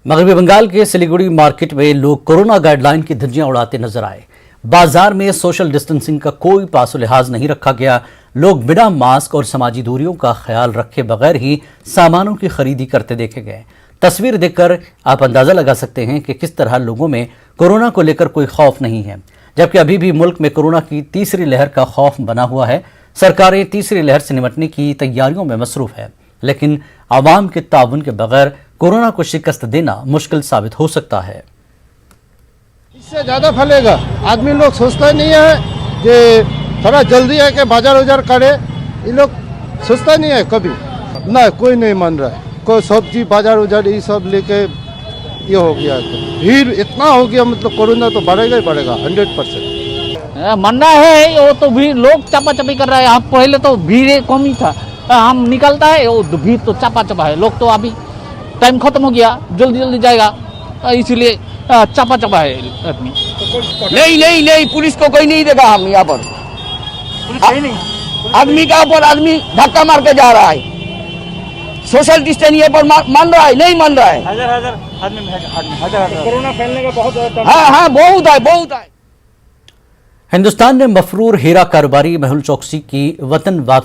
मगरबी बंगाल के सिलीगुड़ी मार्केट में लोग कोरोना गाइडलाइन की धज्जियां उड़ाते नजर आए। बाजार में सोशल डिस्टेंसिंग का कोई पासो लिहाज नहीं रखा गया। लोग बिना मास्क और समाजी दूरियों का ख्याल रखे बगैर ही सामानों की खरीदी करते देखे गए। तस्वीर देखकर आप अंदाजा लगा सकते हैं कि किस तरह लोगों में कोरोना को लेकर कोई खौफ नहीं है, जबकि अभी भी मुल्क में कोरोना की तीसरी लहर का खौफ बना हुआ है। सरकारें तीसरी लहर से निपटने की तैयारियों में मसरूफ है, लेकिन आवाम के ताउन के बगैर कोरोना को शिकस्त देना मुश्किल साबित हो सकता है। इससे ज़्यादा फैलेगा। आदमी लोग सोचता ही नहीं है कि थोड़ा जल्दी है कि बाजार उजार करे, ये लोग सोचता नहीं है कभी। ना कोई नहीं मान रहा है, कोई सब्जी बाजार उजार ये सब लेके ये हो गया, तो भीड़ इतना हो गया, मतलब कोरोना तो बढ़ेगा ही बढ़ेगा 100%। मानना है वो तो भीड़, लोग चापा चपी कर रहा है। हम पहले तो भीड़ कम ही था, हम निकलता है वो भीड़ तो चापा चपा है। लोग तो अभी टाइम खत्म हो गया, जल्दी जल्दी जाएगा, इसीलिए चापा चपा है आदमी। नहीं, पुलिस को कोई नहीं देगा। हम यहाँ पर आदमी का ऊपर आदमी धक्का मार के जा रहा है। सोशल डिस्टेंस ये पर मान रहा है, नहीं मान रहा है। कोरोना फैलने का बहुत हाँ बहुत है। हिंदुस्तान ने मफरूर हीरा कारोबारी मेहुल चौकसी की वतन वापसी